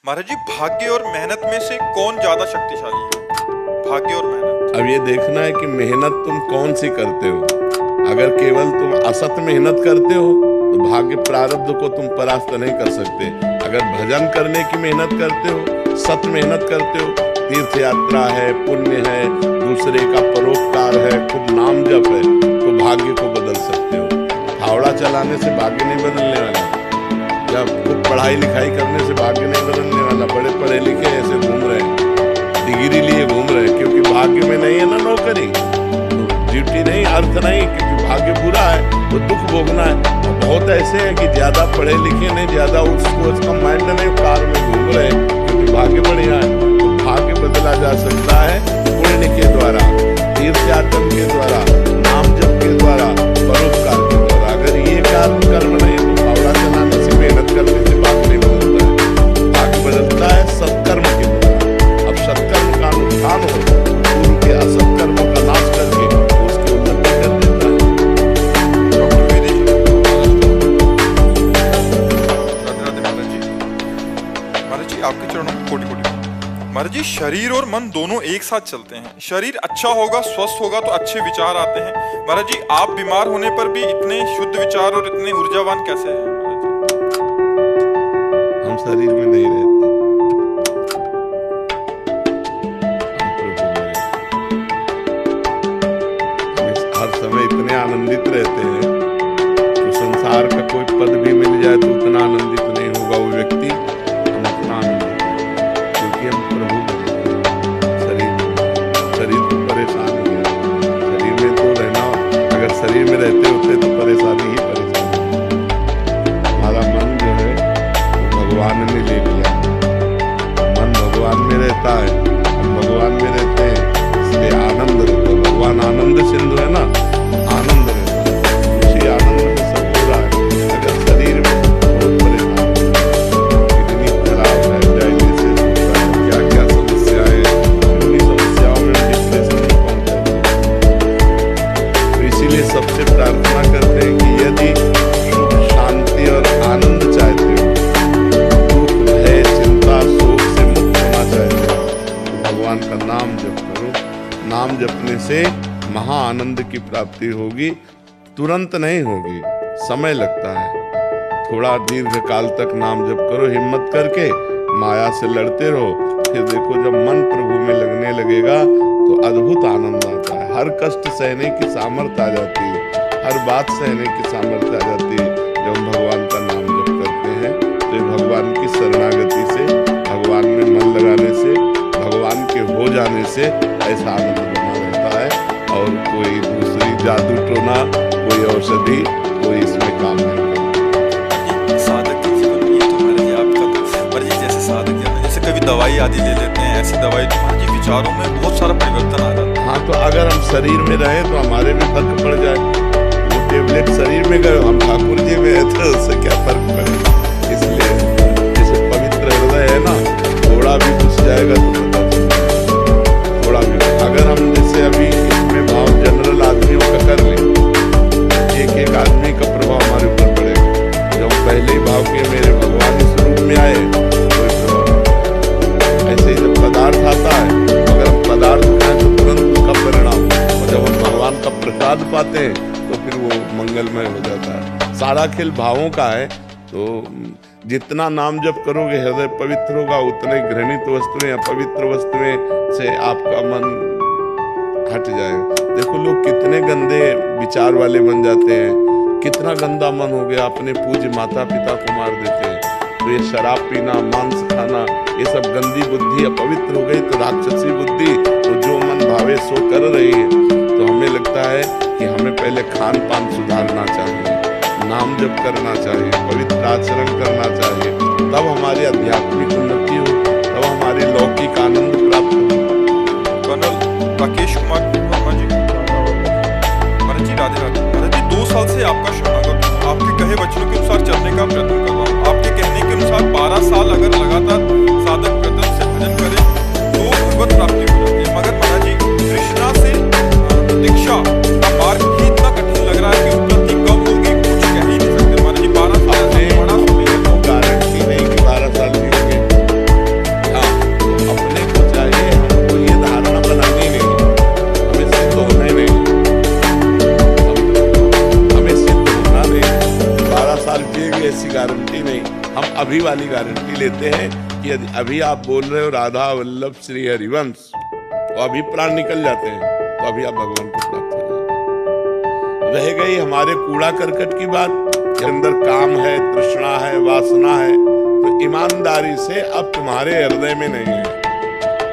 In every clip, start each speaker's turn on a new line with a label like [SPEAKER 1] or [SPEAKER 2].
[SPEAKER 1] महाराज जी, भाग्य और मेहनत में से कौन ज्यादा शक्तिशाली है? भाग्य और मेहनत।
[SPEAKER 2] अब ये देखना है कि मेहनत तुम कौन सी करते हो। अगर केवल तुम असत मेहनत करते हो तो भाग्य प्रारब्ध को तुम परास्त नहीं कर सकते। अगर भजन करने की मेहनत करते हो, सत मेहनत करते हो, तीर्थ यात्रा है, पुण्य है, दूसरे का परोपकार है, खूब नाम जप है, तो भाग्य को बदल सकते हो। फावड़ा चलाने से भाग्य नहीं बदलने वाला, जब खूब पढ़ाई लिखाई करने से भाग्य नहीं बदलने वाला। बड़े पढ़े लिखे ऐसे घूम रहे हैं, डिग्री लिए घूम रहे हैं, क्योंकि भाग्य में नहीं है ना नौकरी, तो ड्यूटी नहीं, अर्थ नहीं, क्योंकि भाग्य बुरा है तो दुख भोगना है। तो बहुत ऐसे हैं कि ज्यादा पढ़े लिखे नहीं, ज्यादा उसका माइंड नहीं, कार में घूम रहे हैं क्योंकि भाग्य बढ़िया है। तो भाग्य बदला जा सकता है पुण्य के द्वारा, तीर्थ यात्रा के द्वारा, नाम जप के द्वारा, परोपकार के द्वारा। अगर ये कर्म नहीं तो फावड़ा चलाने से, मेहनत करने से भाग्य नहीं बदलता है। भाग्य बदलता है सत्कर्म के द्वारा। अब सत्कर्म का अनुष्ठान हो, पूर्व के असत्कर्मों का नाश करके उसकी उन्नति कर देता है।
[SPEAKER 1] डॉक्टर वेदेश राधे राधे महाराज जी। महाराज जी, आपके चरणों में कोटि कोटि। महाराज जी, शरीर और मन दोनों एक साथ चलते हैं। शरीर अच्छा होगा, स्वस्थ होगा तो अच्छे विचार आते हैं। महाराज जी, आप बीमार होने पर भी इतने शुद्ध विचार और इतने ऊर्जावान कैसे हैं?
[SPEAKER 2] हम शरीर में नहीं रहते, हम हर समय इतने आनंदित रहते हैं तो संसार का कोई पद भी मिल जाए तो उतना आनंदित नहीं होगा वो व्यक्ति। हम उतना आनंदित हैं क्योंकि हम प्रभु शरीर तो परेशान हो गया। शरीर में तो रहना, अगर शरीर में रहते होते तो परेशानी ही परेशानी। हमारा मन जो है भगवान ने ले लिया, मन भगवान में रहता है, हम भगवान में रहते हैं, इसलिए आनंद रहता है। भगवान आनंद सिंधु है ना, आनंद रहता है, उसी आनंद में सब हो रहा है। अगर शरीर में बहुत परेशान, किडनी खराब है, डायलिसिस होता है, क्या क्या समस्याएं, उन्हीं समस्याओं में डिप्रेशन में पहुंच जाते हैं। तो इसीलिए सबसे प्रार्थना करते हैं कि यदि सुख, शांति और आनंद चाहते हो, भगवान का नाम जप करो। नाम जपने से महा आनंद की प्राप्ति होगी। तुरंत नहीं होगी, समय लगता है। थोड़ा दीर्घ काल तक नाम जप करो, हिम्मत करके माया से लड़ते रहो। फिर देखो जब मन प्रभु में लगने लगेगा तो अद्भुत आनंद आता है। हर कष्ट सहने की सामर्थ्य आ जाती है, हर बात सहने की सामर्थ्य आ जाती है जब हम भगवान का नाम जप करते हैं। तो भगवान की शरणागति से, भगवान में मन लगाने से, भगवान के हो जाने से ऐसा आनंद बना रहता है। और कोई दूसरी जादू टोना, कोई औषधि, कोई इसमें काम नहीं करता।
[SPEAKER 1] साधक के जीवन में ये तो महाराज जी आपका तो महाराज जी जैसे साधक है, जैसे कभी दवाई आदि ले लेते हैं, ऐसी दवाई तो महाराज जी विचारों में बहुत सारा परिवर्तन आ जाता है।
[SPEAKER 2] हाँ, तो अगर हम शरीर में रहें तो हमारे में फर्क पड़ जाए। वो टेबलेट शरीर में गए, हम ठाकुर जी में है तो उससे क्या फर्क पड़ेगा। इसलिए जैसे पवित्र हृदय है ना, थोड़ा भी घुस जाएगा तो पता चलेगा। थोड़ा भी अगर हम जैसे अभी इसमें भाव जनरल आदमियों का कर ले, एक एक आदमी का प्रभाव हमारे ऊपर पड़ेगा। जब पहले ही भाव के मेरे भगवान इस रूप में आए, कोई प्रभाव। ऐसे ही जब पदार्थ आता है, अगर हम पदार्थ खाएं तो तुरंत उसका परिणाम, और जब हम भगवान का प्रसाद पाते हैं तो फिर वो मंगलमय हो जाता है। सारा खेल भावों का है। तो जितना नाम जप करोगे, हृदय पवित्र होगा, उतने घृणित वस्तुएं या पवित्र वस्तुएं से आपका मन हट जाएगा। देखो लोग कितने गंदे विचार वाले बन जाते हैं, कितना गंदा मन हो गया, अपने पूज्य माता पिता को मार देते हैं। तो ये शराब पीना, मांस खाना, ये सब गंदी बुद्धि अपवित्र हो गई तो राक्षसी बुद्धि, तो जो मन भावे सो कर रही है। तो हमें लगता है कि हमें पहले खान पान सुधारना चाहिए, नाम जप करना चाहिए, पवित्र आचरण करना चाहिए, तब हमारी आध्यात्मिक उन्नति हो, तब हमारी लौकिक आनंद प्राप्त हो।
[SPEAKER 1] कर्नल राकेश कुमार वर्मा जी, महाराज जी राधे राधे। महाराज जी, 2 साल से आपका शरणागत हूं, आपके कहे वचनों के अनुसार चलने का प्रयत्न कर रहा हूँ। आपके कहने के अनुसार 12 साल अगर लगातार साधक प्रयत्न से भजन करे तो भगवत प्राप्ति हो जाती है। मगर महाराज जी, कृष्णा से दीक्षा का मार्ग ही इतना कठिन लग रहा है कि उपलब्धि कब होगी कुछ कह ही नहीं सकते। महाराज जी, 12 साल बड़ा समय है।
[SPEAKER 2] गारंटी नहीं कि 12 साल जिएंगे। अभी वाली गारंटी लेते हैं कि यदि अभी आप बोल रहे हो राधा वल्लभ श्री हरिवंश और अभी प्राण निकल जाते हैं तो अभी आप भगवान को प्राप्त हो जाओगे। रह गई हमारे कूड़ा करकट की बात के अंदर काम है, तृष्णा है, वासना है, तो ईमानदारी से अब तुम्हारे हृदय में नहीं है,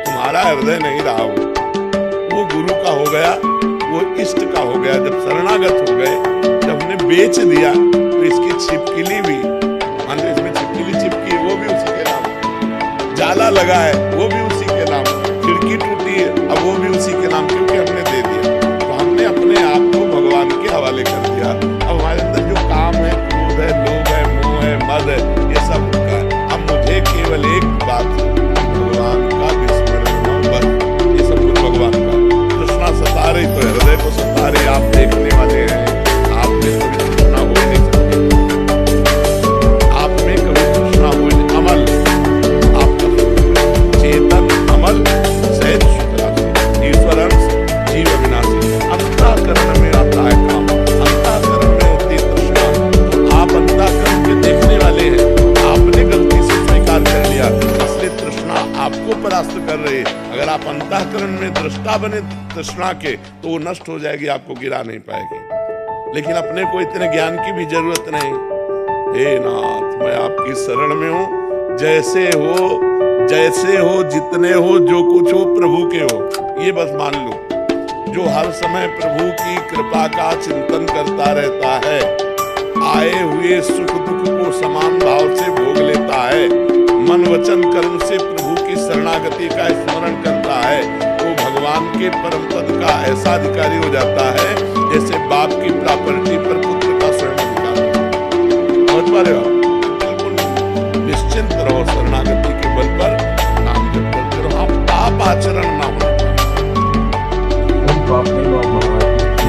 [SPEAKER 2] तुम्हारा हृदय नहीं रहा वो गुरु का हो गया, वो इष्ट का हो गया। जब शरणागत हो गए, जब हमने बेच दिया तो इसकी छिपकली भी, मान लो इसमें छिपकली चिपकी है वो भी उसी के नाम, जाला लगा है वो भी उसी के नाम, खिड़की टूटी है अब वो भी उसी के नाम, क्योंकि हमने दे दिया। तो हमने अपने आप को भगवान के हवाले कर दिया। अब हमारे अंदर जो काम है, क्रोध है, लोभ है, मोह है, मद है, ये सब उनका है। अब मुझे केवल एक बात, भगवान का विस्मरण हो, बस ये सब कुछ भगवान का। तृष्णा सता रही तो हृदय को सता रही, आप देखने वाले हैं, आप में कभी तृष्णा हो ही नहीं सकती, आप में कभी तृष्णा हो ही नहीं। अमल आपका चेतन अमल सहज शुक्रासी, ईश्वर अंश जीव अविनाशी। अंतःकरण में आता है काम, अंतःकरण में होती है तृष्णा, तो आप अंतःकरण के देखने वाले हैं, आपने गलती से स्वीकार कर लिया, इसलिए तृष्णा आपको परास्त कर रही है। अगर आप अंतःकरण में दृष्टा बने तृष्णा के तो वो नष्ट हो जाएगी, आपको गिरा नहीं पाएगी। लेकिन अपने को इतने ज्ञान की भी जरूरत नहीं। हे नाथ, मैं आपकी शरण में हूँ, जैसे हो, जितने हो, जो कुछ हो प्रभु के हो, ये बस मान लो। जो हर समय प्रभु की कृपा का चिंतन करता रहता है, आए हुए सुख दुख को समान भाव से भोग लेता है, मन वचन कर्म से प्रभु की शरणागति का स्मरण करता है, वो भगवान के परम पद का ऐसा अधिकारी हो जाता है जैसे बाप की प्रॉपर्टी पर पुत्र का स्वयं अधिकार। समझ पा रहे हो? बिल्कुल निश्चिंत रहो, शरणागति के बल पर नाम जप करते रहो, आप पाप आचरण ना हो।
[SPEAKER 3] पाप नहीं हुआ महाराज,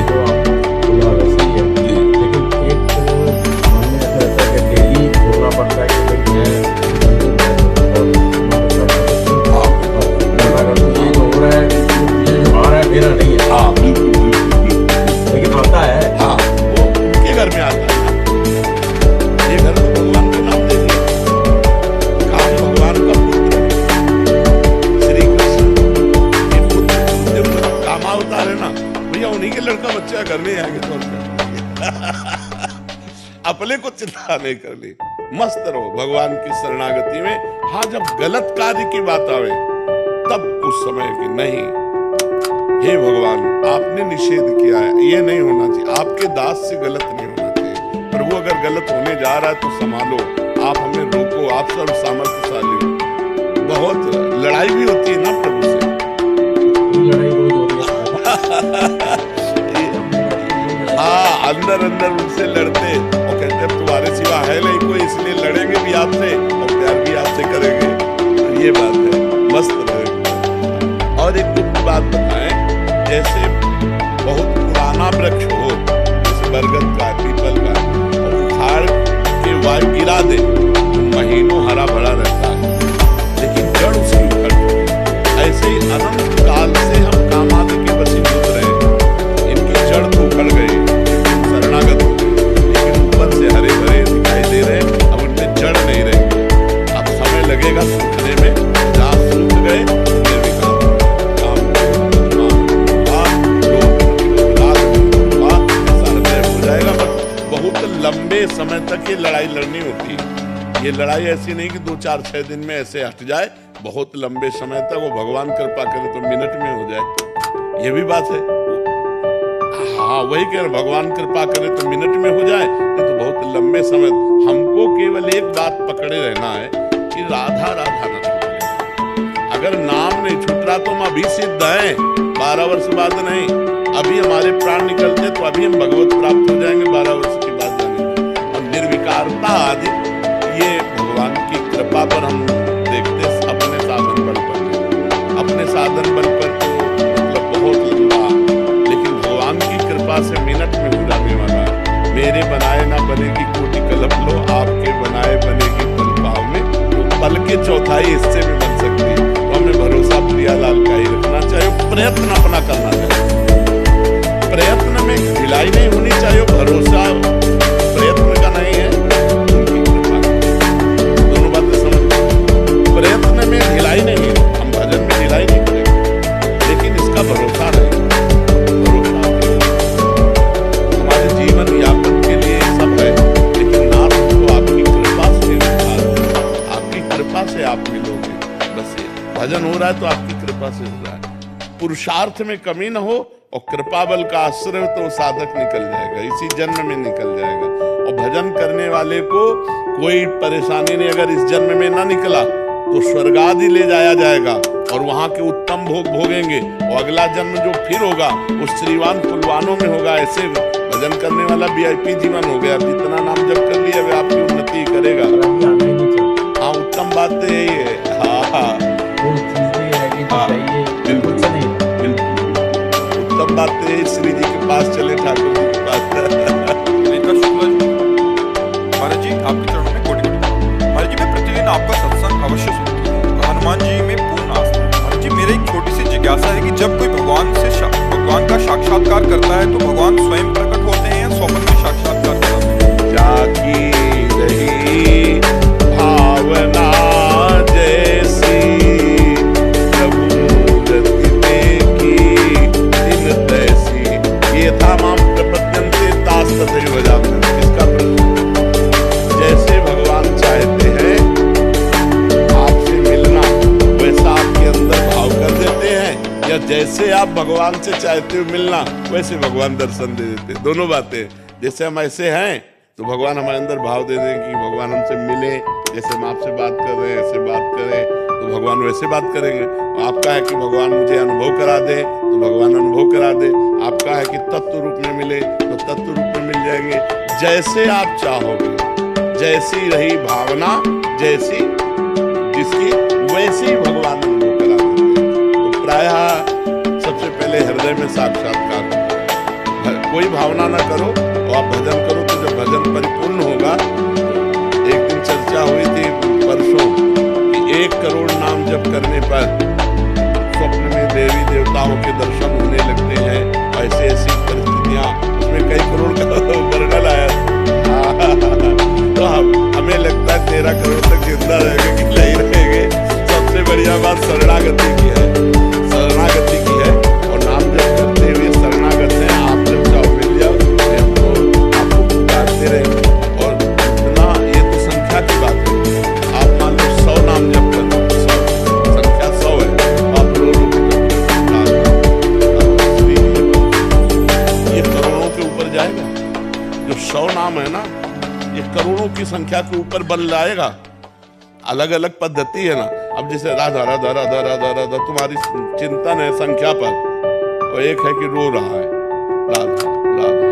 [SPEAKER 3] तो आपको बोला वैसे ही है, लेकिन एक मन में ऐसा रहता है कि डेली बोलना पड़ता है कि भाई मैं मेरा नहीं है।
[SPEAKER 2] हाँ बिल्कुल,
[SPEAKER 3] लेकिन आता है।
[SPEAKER 2] हाँ वो उनके घर में आता है, ये घर तो भगवान के नाम दे दिया, काम भगवान का पुत्र श्री कृष्ण, ये पुत्र जब कामावतार है ना भैया, उन्हीं के लड़का बच्चा घर में आएंगे तो अपने को चिंता नहीं करनी, मस्त रहो भगवान की शरणागति में। हाँ, जब गलत कार्य की बात आवे तब उस समय की नहीं, हे भगवान आपने निषेध किया है, ये नहीं होना चाहिए, आपके दास से गलत नहीं होना चाहिए। प्रभु अगर गलत होने जा रहा है तो संभालो, आप हमें रोको, आप सर्व सामर्थ्यशाली हो। बहुत लड़ाई भी होती है ना प्रभु से,
[SPEAKER 3] लड़ाई रोज हो रही है।
[SPEAKER 2] हाँ, अंदर उनसे लड़ते और कहते हैं तुम्हारे सिवा है नहीं कोई, इसलिए लड़ेंगे भी आपसे और प्यार भी आपसे करेंगे। तो ये बात है, मस्त रहे। और एक गुप्त बात बताएं, जैसे बहुत पुराना वृक्ष हो, जैसे बरगद का, पीपल का, और उखाड़ के वायु गिरा दे तो महीनों हरा भरा रहता है, लेकिन जड़ उसकी उखड़ गई। ऐसे ही अनंत काल से हम कामादि के वशीभूत रहे, इनकी जड़ तो उखड़ गई, शरणागत हो गई, लेकिन ऊपर से हरे भरे दिखाई दे रहे, अब उनमें जड़ नहीं रहेंगे। अब समय लगेगा सूखने में, जहाँ सूख गए लंबे समय तक ये लड़ाई लड़नी होती है। ये लड़ाई ऐसी नहीं कि 2-4-6 दिन में ऐसे हट जाए, बहुत लंबे समय तक, वो भगवान कृपा करे तो मिनट में हो जाए, ये भी बात है। हाँ वही कह रहे, भगवान कृपा करे तो मिनट में हो जाए, नहीं तो बहुत लंबे समय। हमको केवल एक बात पकड़े रहना है कि राधा राधा न छूटे। अगर नाम नहीं छूट रहा तो हम अभी सिद्ध हैं, 12 वर्ष बाद नहीं, अभी हमारे प्राण निकलते तो अभी हम भगवत प्राप्त हो जाएंगे 12 वर्ष के बाद जाने। और निर्विकारता आदि ये भगवान की कृपा पर हम देखते, अपने साधन बल पर, अपने साधन बल पर तो मतलब बहुत लंबा, लेकिन भगवान की कृपा से मिनट में हो जाने वाला। मेरे बनाए ना बनेगी कोटि कल्प लो, आपके बनाए बनेगी पल पाव में, तो पल के चौथाई हिस्से में बन सकती है। तो हमें भरोसा प्रियालाल का ही रखना चाहिए, प्रयत्न अपना करना चाहिए, प्रयत्न में ढिलाई नहीं होनी चाहिए, भरोसा प्रयत्न का नहीं है, उनकी कृपा दोनों मिलोगे। बस ये भजन हो रहा है तो आपकी कृपा से हो रहा है। पुरुषार्थ में कमी न हो और कृपा बल का आश्रय तो साधक निकल जाएगा, इसी जन्म में निकल जाएगा। और भजन करने वाले को कोई परेशानी नहीं, अगर इस जन्म में ना निकला तो स्वर्ग आदि ले जाया जाएगा और वहां के उत्तम भोग भोगेंगे। और अगला जन्म जो फिर होगा वो श्रीवान कुलवानों में होगा। ऐसे भजन करने वाला VIP जीवन हो गया। जितना नाम जप कर लिया वे आपकी उन्नति करेगा।
[SPEAKER 3] अभी आना ही नहीं चाहता।
[SPEAKER 2] हाँ, उत्तम बात तो यही है। हाँ,
[SPEAKER 3] वो चीजें है कि
[SPEAKER 2] हाँ,
[SPEAKER 3] चाहिए
[SPEAKER 2] बिल्कुल
[SPEAKER 3] कुछ नहीं।
[SPEAKER 2] उत्तम बात तो यही, श्री जी के पास चले, ठाकुर जी के पास।
[SPEAKER 1] रीता शुक्ला जी, महाराज जी आपके चरणों में कोटि कोटि। महाराज जी मैं प्रतिदिन आपका सत्संग अवश्य सुनती हूँ। हनुमान जी में पूर्ण आस्था है। महाराज जी मेरी एक छोटी सी जिज्ञासा है कि जब कोई भगवान का साक्षात्कार करता है तो भगवान स्वयं प्रकट होते हैं या स्वप्न में साक्षात्कार कराते हैं?
[SPEAKER 2] जाकी रही भावना जैसी प्रभु मूर्ति देखी दिन तैसी। ये था माम प्रपद्यन्ते तास तथैव वदामि। इसका जैसे भगवान चाहते हैं आपसे मिलना वैसा आपके अंदर भाव कर देते हैं, या जैसे आप भगवान से चाहते हो मिलना वैसे भगवान दर्शन दे देते। दोनों बातें, जैसे हम ऐसे हैं तो भगवान हमारे अंदर भाव दे दें कि भगवान हमसे मिले। जैसे हम आपसे बात कर रहे हैं ऐसे बात करें तो भगवान वैसे बात करेंगे। आपका है कि भगवान मुझे अनुभव करा दे तो भगवान अनुभव करा दे। आपका है कि तत्व रूप में मिले तो तत्व रूप में मिल जाएंगे। जैसे आप चाहोगे, जैसी रही भावना जैसी जिसकी वैसे ही भगवान अनुभव करा देते हैं। तो प्रायः सबसे पहले हृदय में साक्षात्कार। कोई भावना ना करो और आप भजन करो तो जब भजन परिपूर्ण होगा। एक दिन चर्चा हुई थी परसों कि 1 करोड़ नाम जप करने पर स्वप्न में देवी देवताओं के दर्शन होने लगते हैं। ऐसे ऐसी परिस्थितियां, उसमें कई करोड़ का वर्णन आया। तो हमें लगता है 13 करोड़ तक जिंदा रहेंगे कि नहीं रहेंगे। सबसे बढ़िया बात शरणागति की है, शरणागति की है। और नाम जप करते हुए शरणागत है। आप जब चाहो मिल जाओ, आपको पुकारते रहेंगे। और इतना, ये तो संख्या की बात है। आप मान लो 100 नाम जप कर, 100 संख्या 100 है, आप रो ये करोड़ों के ऊपर जाएगा। जो 100 नाम है ना, ये करोड़ों की संख्या के ऊपर बन जाएगा। अलग अलग पद्धति है ना। अब जैसे राधा राधा राधा राधा राधा तुम्हारी चिंतन है संख्या पर, और एक है कि रो रहा है राधा राधा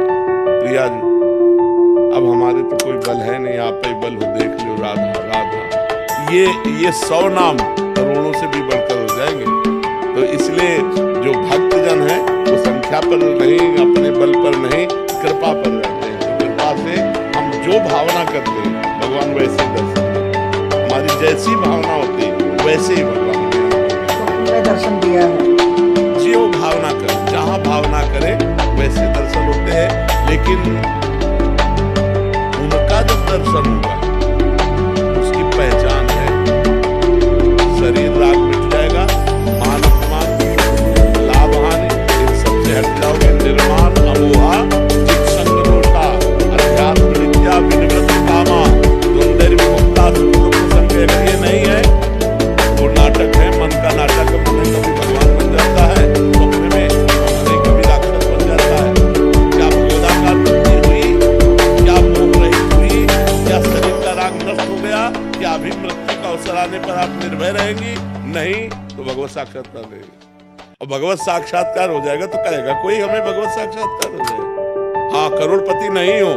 [SPEAKER 2] प्रिया जी। अब हमारे तो कोई बल है नहीं, आप ही बल हो, देख लो राधा राधा। ये 100 नाम करोड़ों से भी बढ़कर हो जाएंगे। तो इसलिए जो भक्तजन है वो संख्या पर नहीं, अपने बल पर नहीं, कृपा पर रहते हैं। तो कृपा से हम जो भावना करते हैं भगवान वैसे दर्शन, हमारी जैसी भावना होती है वैसे ही भगवान
[SPEAKER 4] ने दर्शन दिया है।
[SPEAKER 2] जो भावना करे, जहाँ भावना करे वैसे दर्शन होते हैं। लेकिन उनका जब दर्शन होगा उसकी पहचान है, शरीर राग मिट जाएगा, मान अपमान लाभ हानि इन सबसे हट जाओगे। निर्माण अमोहा चित संग रोषा अध्यात्म नित्या विनिवृत्त कामा द्वंद्व मुक्ता सुख संग। अगर ये नहीं है तो नाटक है, मन का नाटक है। मन कभी भगवान बन जाता है स्वप्न में, मन कभी राक्षस बन जाता है। क्या भगवदाकार वृत्ति हुई, क्या मोह रहित हुई, क्या शरीर का राग नष्ट हो गया, क्या अभी मृत्यु का अवसर आने पर आप निर्भय रहेंगी? नहीं, तो भगवत साक्षात्कार रहेगी। और भगवत साक्षात्कार हो जाएगा तो कहेगा कोई हमें भगवत साक्षात्कार हो जाएगा। हाँ, करोड़पति नहीं हो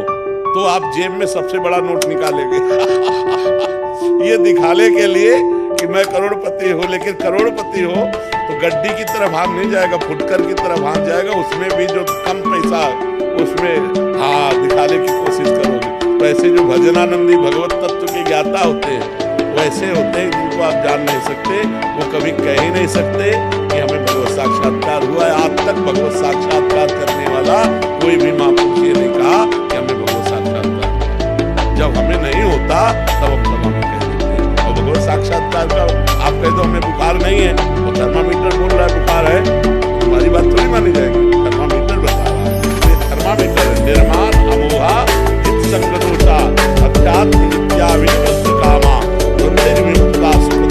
[SPEAKER 2] तो आप जेब में सबसे बड़ा नोट निकालेंगे ये दिखाने के लिए कि मैं करोड़पति हूँ। लेकिन करोड़पति हो तो गड्डी की तरह भाग नहीं जाएगा, फुटकर की तरह भाग जाएगा। उसमें भी जो कम पैसा उसमें हाँ दिखाने की कोशिश करोगे। तो ऐसे जो भजनानंदी भगवत तत्व के ज्ञाता होते हैं वैसे होते हैं जिनको आप जान नहीं सकते। वो कभी कह ही नहीं सकते कि हमें भगवत साक्षात्कार हुआ है। आज तक भगवत साक्षात्कार करने वाला कोई भी महापुरुष ये नहीं कहा कि हमें भगवत साक्षात्कार। जब हमें नहीं होता तब हम सभा में कह देते हैं। और भगवत साक्षात्कार का आप कह दो हमें बुखार नहीं है, और थर्मामीटर बोल रहा है बुखार है, तुम्हारी बात थोड़ी मानी जाएगी। थर्मामीटर बता रहा है, ये थर्मामीटर है। निर्माण अमोहा चित संग रोषा अध्यात्म नित्या विनिवृत्त कामा द्वंद्व मुक्ता सुख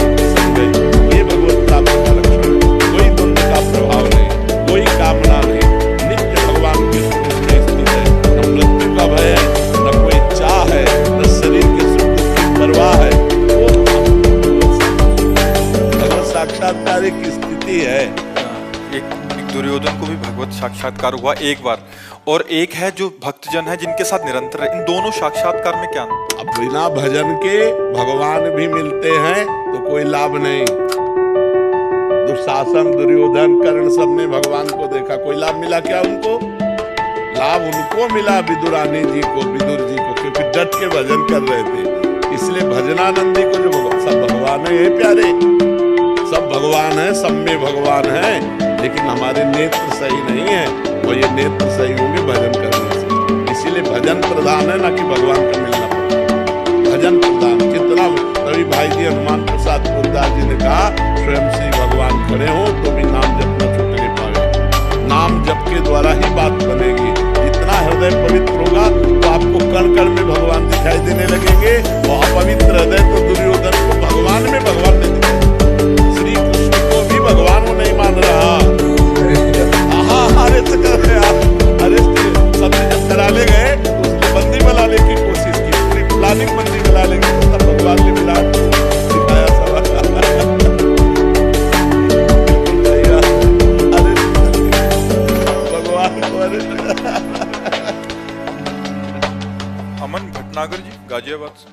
[SPEAKER 2] साक्षात्कार एक स्थिति है।
[SPEAKER 1] एक दुर्योधन को भी भगवत साक्षात्कार हुआ एक बार, और एक है जो भक्तजन है जिनके साथ निरंतर है। इन दोनों साक्षात्कार में क्या अंतर?
[SPEAKER 2] अब बिना भजन के भगवान भी मिलते हैं तो कोई लाभ नहीं। दुशासन, दुर्योधन, कर्ण सबने भगवान को देखा, कोई लाभ मिला क्या उनको? लाभ उनको मिला विदुरानी जी को, विदुर जी को, क्योंकि डट के भजन कर रहे थे। इसलिए भजनानंदी को जो सब भगवान है प्यारे, सब भगवान है, सब में भगवान है, लेकिन हमारे नेत्र सही नहीं है, और ये नेत्र सही होंगे भजन करने से। इसीलिए भजन प्रधान है, ना कि भगवान का मिलना। भजन प्रधान कितना रवि भाई जी हनुमान प्रसाद गुरदास जी ने कहा, स्वयं से भगवान खड़े हो तो भी नाम जप न छूटने पाए। नाम जप के द्वारा ही बात बनेगी। जितना हृदय पवित्र होगा तो आपको कण कण में भगवान दिखाई देने लगेंगे, और अपवित्र हृदय तो दुर्योधन को भगवान में भगवान नहीं दिखाई। श्री कृष्ण को भी भगवान को नहीं मान रहा। अरेस्ट कर रहे आप, अरेस्ट सबने जब कराले गए तो उसने बंदी बनाने की कोशिश की, पूरी प्लानिंग बंदी बना लेंगे, तो तब भगवान ने विराट दिखाया सब। भगवान को
[SPEAKER 1] अमन भटनागर जी गाजियाबाद से।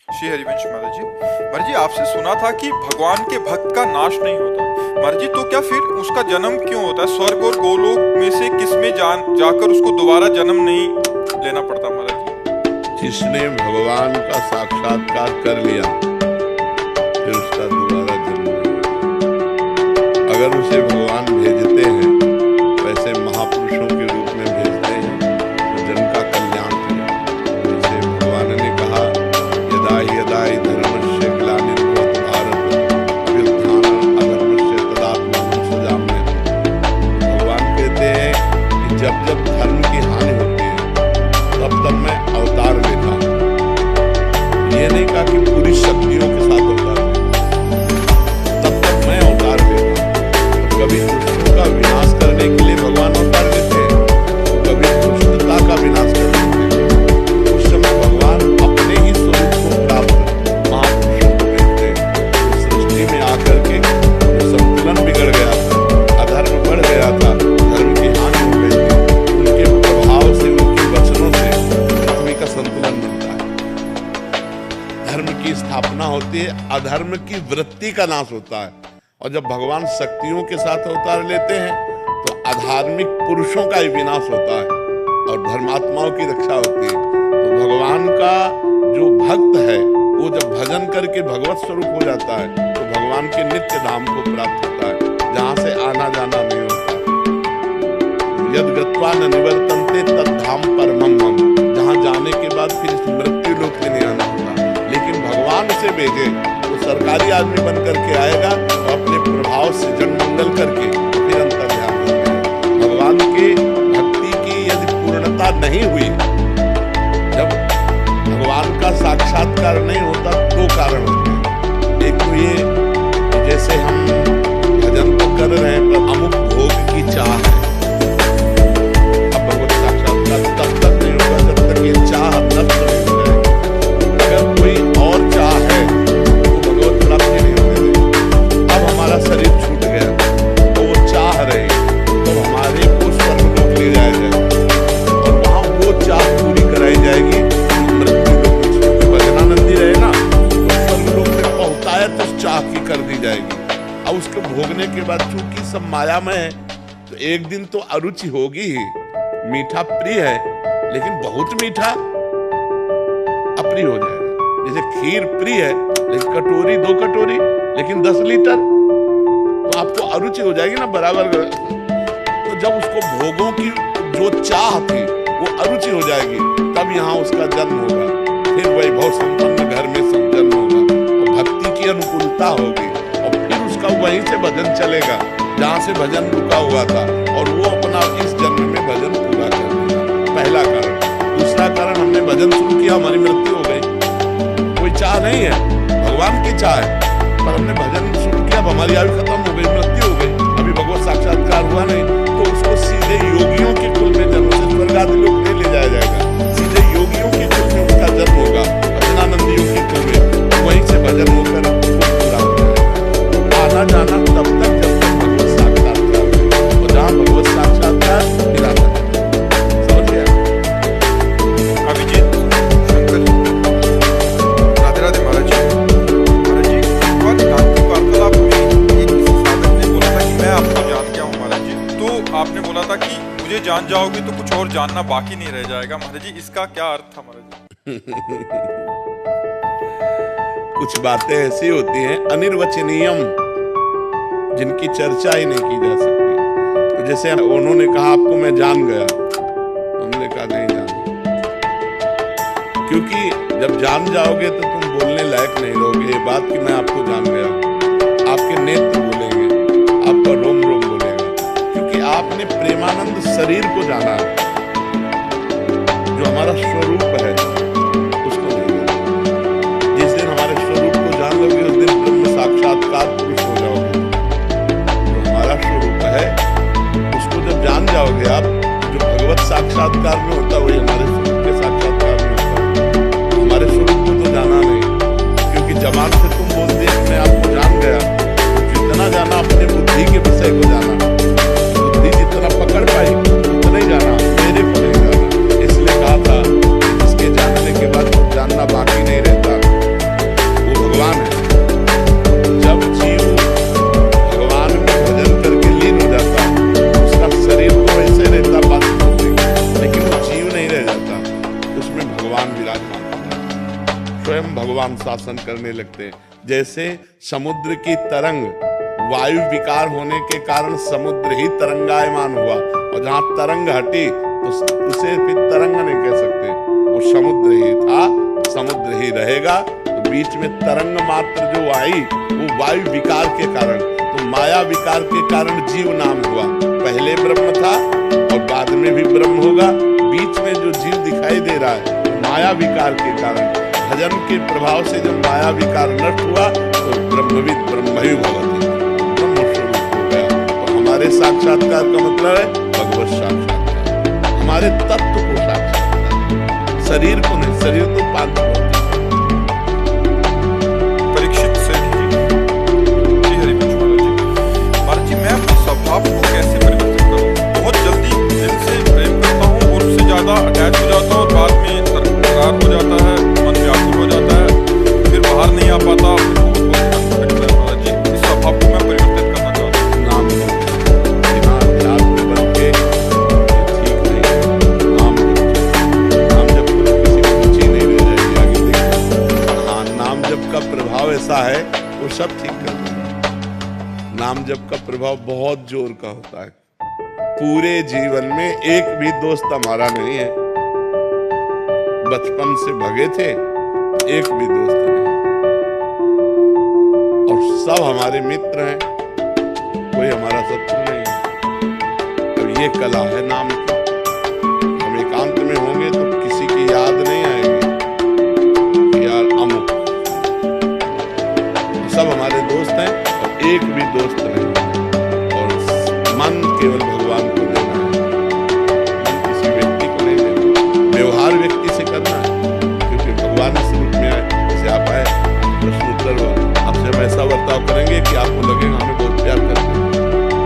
[SPEAKER 1] श्री हरिवंश महाराज जी, महाराज जी आपसे सुना था कि भगवान के भक्त का नाश नहीं होता। महाराज जी तो क्या फिर उसका जन्म क्यों होता है? स्वर्ग और गोलोक में से किस में जाकर उसको दोबारा जन्म नहीं लेना पड़ता? महाराज जी
[SPEAKER 2] जिसने भगवान का साक्षात्कार कर लिया फिर उसका दोबारा जन्म नहीं। अगर उसे भगवान भेजते हैं वैसे महापुरुषों के रूप में भेजते हैं तो जन का कल्याण करें। जैसे भगवान ने कहा, यदा यदा हि धर्मस्य ग्लानिर्भवति भारत अभ्युत्थानम् अधर्मस्य तदात्मानं सृजाम्यहम्। भगवान कहते हैं कि जब जब धर्म की हानि होती है तब तब मैं अवतार लेता हूं। ये नहीं कहा कि पूरी शक्तियों के साथ अवतार लेता, तब तब मैं अवतार लेता हूं। कभी दुष्टों का विनाश करने के लिए भगवान अवतार लेते हैं, कभी दुष्टता का विनाश करने के लिए। उस समय भगवान अपने ही स्वरूप को प्राप्त महापुरुषों को भेजते हैं। सृष्टि में आकर के संतुलन बिगड़ गया था, अधर्म बढ़ गया था, धर्म की हानि हो गई थी, उनके प्रभाव से, उनके वचनों से पृथ्वी का संतुलन बनता है। धर्म की स्थापना होती है, अधर्म की वृत्ति का नाश होता है। और जब भगवान शक्तियों के साथ अवतार लेते हैं तो अधार्मिक पुरुषों का ही विनाश होता है और धर्मात्माओं की रक्षा होती है। तो भगवान का जो भक्त है वो जब भजन करके भगवत स्वरूप हो जाता है तो भगवान के नित्य धाम को प्राप्त होता है, जहां से आना जाना नहीं होता। यद गत्वा न निवर्तन्ते तद धाम परमम मम। जहां जाने के बाद फिर मृत्यु लोक में नहीं आना होता। लेकिन भगवान से भेजे तो सरकारी आदमी बन करके आएगा और अपने प्रभाव से जन मंगल करके फिर अंतर ध्यान होता है। भगवान के भक्ति की यदि पूर्णता नहीं हुई, जब भगवान का साक्षात्कार नहीं होता, दो कारण होते हैं। एक तो ये जैसे हम भजन तो कर रहे हैं पर अमुक भोग की चाह है। अब भगवत साक्षात्कार तब तक नहीं होगा जब तक ये चाह नष्ट नहीं हो जाए। अगर कोई और चाह है तो भगवत प्राप्ति नहीं होने देगी। अब हमारा शरीर छूट गया तो वो चाह रही तो हमारे को स्वर्गलोक ले जाया जाएगा और वहां वो चाह पूरी कराई जाएगी। मृत्यु लोक भजनानंदी रहे ना तो स्वर्गलोक में पहुंचायत उस चाह की कर दी जाएगी। अब उसको भोगने के बाद चूंकि सब मायामय है तो एक दिन तो अरुचि होगी ही। मीठा प्रिय है लेकिन बहुत मीठा अप्रिय हो जाएगा। जैसे खीर प्रिय है लेकिन कटोरी 2 कटोरी लेकिन 10 लीटर तो आपको अरुचि हो जाएगी ना बराबर। तो जब उसको भोगों की जो चाह थी वो अरुचि हो जाएगी तब यहाँ उसका जन्म होगा। फिर वैभव संपन्न घर में जन्म होगा और भक्ति की अनुकूलता होगी और फिर उसका वहीं से भजन चलेगा जहाँ से भजन रुका हुआ था और वो अपना इस जन्म में भजन पूरा कर देगा। पहला कारण। दूसरा कारण, हमने भजन शुरू किया, हमारी मृत्यु हो गई। कोई चाह नहीं है, भगवान की चाह है, पर हमने भजन शुरू किया, हमारी आयु खत्म हो गई, मृत्यु हो गई, अभी भगवत साक्षात्कार हुआ नहीं, तो उसको सीधे योगियों के कुल में जन्म से स्वर्ग आदि लोग नहीं ले जाया जाएगा। सीधे योगियों के कुल में उसका जन्म होगा, भजनानंदियों के कुल में, वहीं से भजन होकर पूरा हो जाएगा। आना
[SPEAKER 1] मुझे जान जाओगे तो कुछ और जानना बाकी नहीं रह जाएगा। महाराज जी इसका क्या अर्थ था महाराज जी?
[SPEAKER 2] कुछ बातें ऐसी होती हैं अनिर्वचनीयम, जिनकी चर्चा ही नहीं की जा सकती। तो जैसे उन्होंने कहा आपको मैं जान गया, हमने कहा नहीं जान, क्योंकि जब जान जाओगे तो तुम बोलने लायक नहीं रहोगे। ये बात कि मैं आपको जान गया, आपके नेत्र बोलेंगे, आपका रोम रोम बोलेगा, क्योंकि आपने प्रेमानंद शरीर को जाना है, जो हमारा स्वरूप है उसको नहीं जाना। जिस दिन हमारे स्वरूप को जान लोगे उस दिन ब्रह्म साक्षात्कार पुरुष हो जाओगे। जो हमारा स्वरूप है उसको जब जान जाओगे आप, जो भगवत साक्षात्कार में होता है वही हमारे स्वरूप के साक्षात्कार में होता है। हमारे स्वरूप को तो जाना नहीं, क्योंकि जबान से तुम बोल दिए मैं आपको जान गया, जितना जाना अपने बुद्धि के विषय को जाना, बुद्धि जितना पकड़ पाई उतना ही जाना, मेरे को नहीं जाना। इसलिए कहा था इसके जानने के बाद जानना बाकी नहीं रहता, वो भगवान है। जब जीव भगवान में भजन करके लीन हो जाता, उसका शरीर तो वैसे रहता बात करते, लेकिन वो जीव नहीं रह जाता, उसमें भगवान विराजमान होता है, स्वयं भगवान शासन करने लगते हैं। जैसे समुद्र की तरंग वायु विकार होने के कारण समुद्र ही तरंगायमान हुआ, और जहां तरंग हटी तो उसे फिर तरंग नहीं कह सकते, वो समुद्र ही था, समुद्र ही रहेगा। तो बीच में तरंग मात्र जो आई वो वायु विकार के कारण, तो माया विकार के कारण जीव नाम हुआ। पहले ब्रह्म था और बाद में भी ब्रह्म होगा, बीच में जो जीव दिखाई दे रहा है माया विकार के कारण, भजन के प्रभाव से जब माया विकार नष्ट हुआ तो ब्रह्मविद ब्रह्म ही भवति, ब्रह्म स्वरूप हो गया। और हमारे साक्षात्कार का मतलब है भगवत साक्षात्कार, हमारे तत्व को साक्षात्कार, शरीर को नहीं। शरीर तो पांच भौतिक है।
[SPEAKER 1] परीक्षित से जी हरिवंश महाराज जी मैं अपने स्वभाव को कैसे परिवर्तित करूं? बहुत जल्दी दिल से प्रेम करता हूं और उससे ज्यादा अटैच हो जाता हूं और बाद में तकरार हो जाता है, मन व्याकुल हो जाता है, फिर बाहर नहीं आ पाता, फिर बहुत लगता है। महाराज जी इस स्वभाव को मैं परिवर्तित करना चाहता हूँ।
[SPEAKER 2] नाम बिना अध्यात्म बन के ठीक नहीं है। नाम जप किसी को रुचि नहीं रह जाएगी आगे देखो। हाँ, नाम जप का प्रभाव ऐसा है वो सब ठीक कर देगा। नाम जप का प्रभाव बहुत जोर का होता है। पूरे जीवन में एक भी दोस्त हमारा नहीं है, बचपन से भगे थे, एक भी दोस्त नहीं, और सब हमारे मित्र हैं, कोई हमारा शत्रु नहीं है। अब ये कला है नाम की। हम एकांत में होंगे तो किसी की याद नहीं आएगी कि यार अमुक, सब हमारे दोस्त हैं और एक भी दोस्त नहीं। और मन केवल भगवान को देना है, मन किसी व्यक्ति को नहीं देना। व्यवहार व्यक्ति से करना है, क्योंकि भगवान इस रूप में आए। जैसे आप आए, प्रश्न उत्तर हुआ, आपसे हम ऐसा बर्ताव करेंगे कि आपको लगेगा हमें बहुत प्यार करते हैं,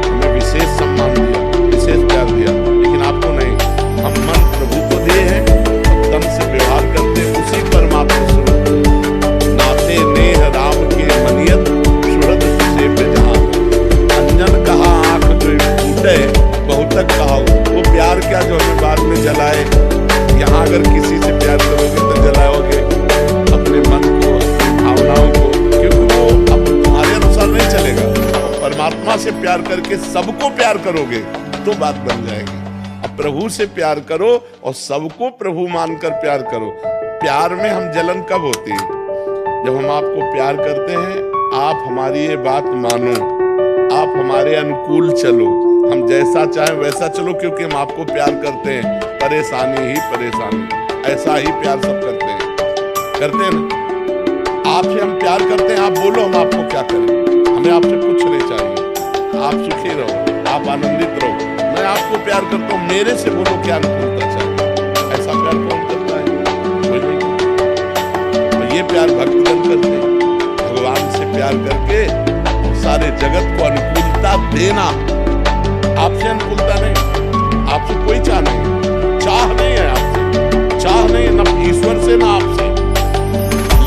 [SPEAKER 2] हमें विशेष सम्मान दिया, विशेष प्यार दिया, लेकिन आपको नहीं। हम मन प्रभु को दिए हैं और तन से व्यवहार करते हैं उसी परमात्मा स्वरूप। नाते नेह राम के मनियत सुरत से पे जहां, अंजन कहा आंख जो फूटे बहुतक कहा, वो प्यार क्या जो हमें बाद में जलाए। यहाँ अगर किसी से प्यार करोगे तो जलाओगे अपने मन को, अपनी भावनाओं को, क्योंकि वो अब तुम्हारे अनुसार नहीं चलेगा। परमात्मा से प्यार करके सबको प्यार करोगे तो बात बन जाएगी। अब प्रभु से प्यार करो और सबको प्रभु मानकर प्यार करो। प्यार में हम जलन कब होती है? जब हम आपको प्यार करते हैं, आप हमारी ये बात मानो, आप हमारे अनुकूल चलो, हम जैसा चाहें वैसा चलो, क्योंकि हम आपको प्यार करते हैं। परेशानी ही परेशानी, ऐसा ही प्यार सब करते हैं ना। आपसे हम प्यार करते हैं, आप बोलो हम आपको क्या करें, हमें आपसे कुछ नहीं चाहिए, आप सुखी रहो, आप आनंदित रहो। मैं आपको प्यार करता हूँ, मेरे से बोलो क्या अनुकूलता चाहिए। ऐसा प्यार कौन करता है? कोई नहीं करता। और ये प्यार भक्तजन करते हैं, भगवान से प्यार करके सारे जगत को अनुकूलता देना। आपसे अनुकूलता नहीं, आपसे कोई चाह नहीं, चाह नहीं है आपसे, चाह नहीं है ना ईश्वर से ना आपसे।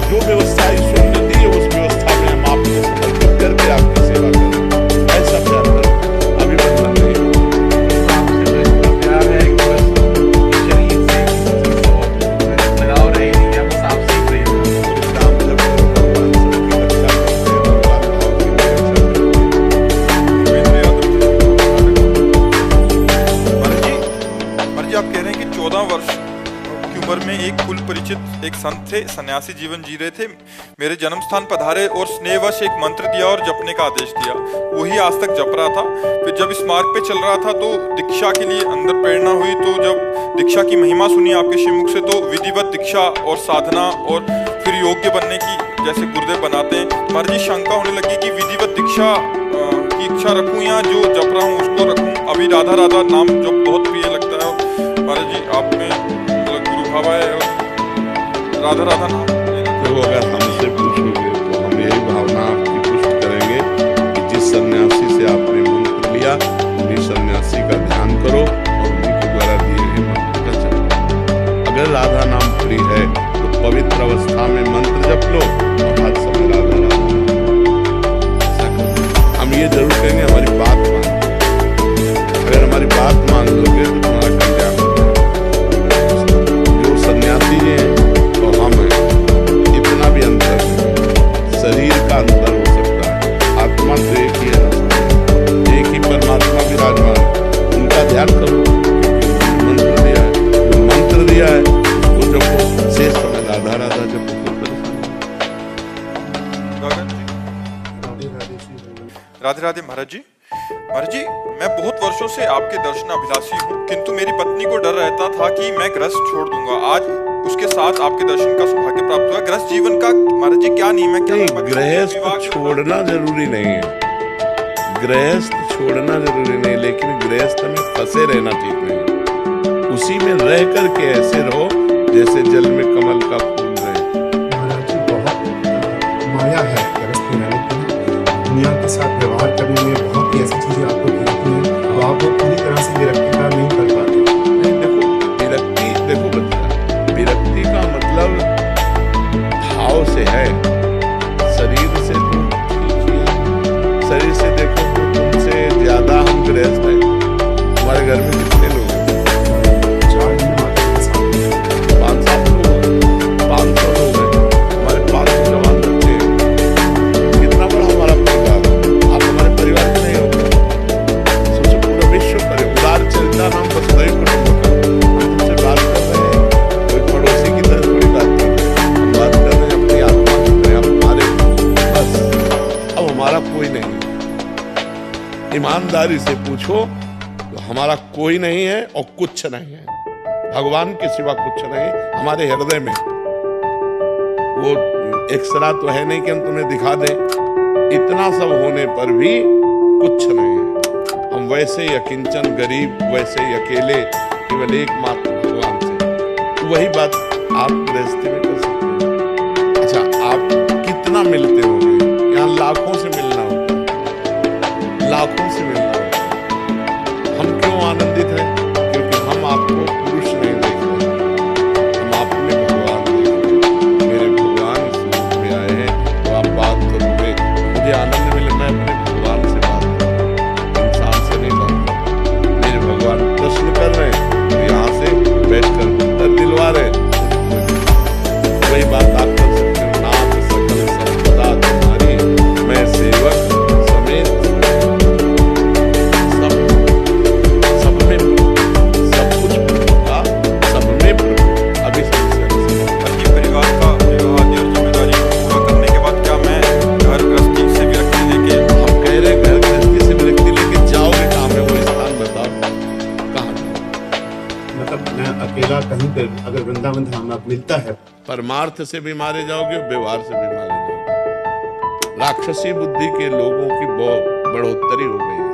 [SPEAKER 2] जो व्यवस्था ईश्वर ने दी है उस व्यवस्था में हम आपको समर्पित करके आपकी सेवा करें। ऐसा प्यार करो, अभिबंधन नहीं। आपसे तो इतना प्यार
[SPEAKER 1] एक संत थे, सन्यासी जीवन जी रहे थे। मेरे जन्म स्थान पधारे और स्नेहवश एक मंत्र दिया और जपने का आदेश दिया। वही आज तक जप रहा था। फिर जब इस मार्ग पे चल रहा था तो दीक्षा के लिए अंदर प्रेरणा हुई। तो जब दीक्षा की महिमा सुनी आपके श्रीमुख से, तो विधिवत दीक्षा और साधना और फिर योग्य बनने की जैसे गुरुदेव बनाते हैं, महाराज जी शंका होने लगी कि विधिवत दीक्षा की इच्छा रखूं या जो जप रहा हूँ उसको रखूं। अभी राधा राधा नाम जो बहुत प्रिय लगता है महाराज जी, आप में मतलब गुरु भाव है और राधा राधा नाम।
[SPEAKER 2] तो अगर हमसे पूछोगे तो हम यही भावना आपकी पुष्ट करेंगे कि जिस सन्यासी से आपने मंत्र लिया उन्हीं सन्यासी का ध्यान करो और उन्हीं के द्वारा दिए गए मंत्र का जप करो। अगर राधा नाम प्रिय है तो पवित्र अवस्था में मंत्र जप लो और हर समय राधा राधा ऐसा करो। हम ये जरूर कहेंगे हमारी बात मान, अगर हमारी बात मान लोगे तो तुम्हारा कल्याण होगा। जो सन्यासी हैं तो हम हैं, इतना भी अंतर है, शरीर का अंतर हो सकता है, आत्मा तो एक ही है, एक ही परमात्मा विराजमान, उनका ध्यान करो। मंत्र दिया है, जो मंत्र दिया है वो जब शेष समय राधा राधा जब
[SPEAKER 1] राधे राधे महाराज जी। महाराज जी, मैं बहुत वर्षों से आपके दर्शन अभिलाषी हूँ, किंतु मेरी पत्नी को डर रहता था कि मैं गृहस्थ छोड़ दूंगा। आज उसके साथ आपके दर्शन का सौभाग्य प्राप्त हुआ। गृहस्थ जीवन का महाराज जी क्या नियम है? क्या
[SPEAKER 2] गृहस्थ छोड़ना जरूरी नहीं है, गृहस्थ छोड़ना जरूरी नहीं, लेकिन गृहस्थ में फंसे रहना ठीक नहीं। उसी में रह करके ऐसे रहो जैसे जल में कमल का फूल रहे।
[SPEAKER 5] महाराज जी बहुत माया है गृहस्थ में रहने की, दुनिया के साथ व्यवहार करने में बहुत ही ऐसी चीजें आपको दिखती हैं तो आप वो पूरी तरह से विरक्ति का नहीं कर पाते।
[SPEAKER 2] नहीं, देखो विरक्ति, देखो बच्चा, विरक्ति का मतलब भाव से है। शरीर से तुम ठीक ही है, शरीर से देखो तो तुमसे ज्यादा हम गृहस्थ हैं। हमारे घर में कितने लोग हैं? 500 लोग हैं, 500 लोग हैं, हमारे 500 जवान बच्चे हैं। कितना बड़ा हमारा परिवार है। आप हमारे परिवार में नहीं होते, सोचो पूरा विश्व परिवार। उदार चरिता नाम वसुधैव कुटुंबकम्। हम तुमसे बात कर रहे हैं, कोई पड़ोसी की तरह थोड़ी बात कर रहे हैं, हम बात कर रहे हैं अपनी आत्मा की तरह, हमारे बस। अब हमारा कोई नहीं, ईमानदारी से पूछो तो हमारा कोई नहीं है और कुछ नहीं है, भगवान के सिवा कुछ नहीं हमारे हृदय में। वो एक्सरा तो है नहीं कि हम तुम्हें दिखा दें, इतना सब होने पर भी कुछ नहीं है। हम वैसे ही अकिंचन गरीब, वैसे ही अकेले, केवल एकमात्र भगवान से। वही बात आप गृहस्थी में कर सकते हो। अच्छा, आप कितना मिलते होंगे? यहाँ लाखों से मिलना होता है, लाखों से मिलना होता है। हम क्यों आनंदित हैं? क्योंकि हम आपको पुरुष नहीं देख रहे, हम आप में भगवान देख रहे हैं। मेरे भगवान स्वरूप में आए हैं तो आप बात करोगे, मुझे आनंद मिले। मैं अपने भगवान से बात करूँ, इंसान से नहीं बात करूँ। मेरे भगवान प्रश्न कर रहे हैं तो यहाँ से बैठकर उत्तर दिलवा रहे हैं। वही बात आप कर सकते हो। नाथ सकल संपदा तुम्हारी, मैं सेवक समेत सब में सब कुछ का सब में अभी
[SPEAKER 1] पति परिवार का विवाह और जिम्मेदारी पूरा करने के बाद क्या मैं घर गृहस्थी से विरक्ति लेके?
[SPEAKER 2] हम कह रहे हैं घर गृहस्थी से विरक्ति लेके जाओगे कहाँ में? वो स्थान बताओ कहाँ जाओ।
[SPEAKER 5] मतलब मैं अकेला कहीं पे अगर वृंदावन धाम में मिलता है,
[SPEAKER 2] परमार्थ से भी मारे जाओगे, व्यवहार से भी मारे जाओगे। राक्षसी बुद्धि के लोगों की बहुत बढ़ोतरी हो गई है।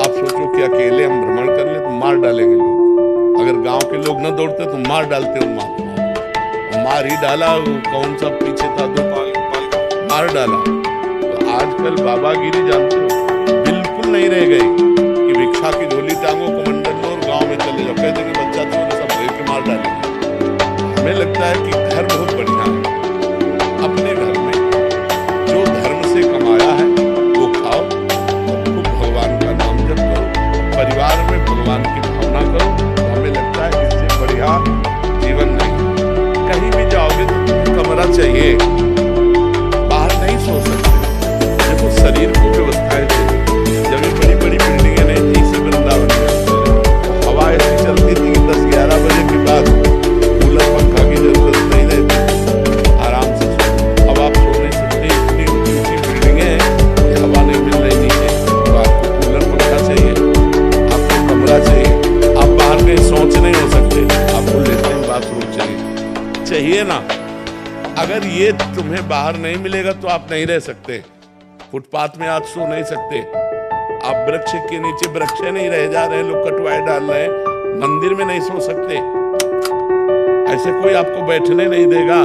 [SPEAKER 2] आप सोचो कि अकेले हम भ्रमण कर ले तो मार डालेंगे लोग। अगर गांव के लोग न दौड़ते तो मार डालते उन महात्माओं को। मार ही डाला, वो कौन सा पीछे था दो मार डाला। तो आजकल बाबागिरी जानते हो बिल्कुल नहीं रह गई कि भिक्षा की झोली टांगो कमंडल लो और गाँव में चले जाओ, कहते कि बच्चा तो सब देख के मार डालेंगे। हमें लगता है कि घर बहुत बढ़िया है। अपने घर में जो धर्म से कमाया है वो खाओ और खूब भगवान का नाम जप करो, परिवार में भगवान की भावना करो। तो हमें लगता है इससे बढ़िया जीवन नहीं। कहीं भी जाओगे तो तुम्हें कमरा चाहिए, बाहर नहीं सो सकते। देखो शरीर को व्यवस्थाएं चाहिए। जब ये बड़ी बड़ी बिल्डिंगें नहीं थी इसी वृंदावन में, तो हवा ऐसी चलती थी कि 10-11 बजे के बाद कूलर पंखा की जरूरत नहीं रहती। अगर ये तुम्हें बाहर नहीं मिलेगा तो आप नहीं रह सकते। फुटपाथ में आज सो नहीं सकते, आप वृक्ष के नीचे, वृक्ष नहीं रह जा रहे, लोग कटवाए डाल रहे हैं, मंदिर में नहीं सो सकते, ऐसे कोई आपको बैठने नहीं देगा।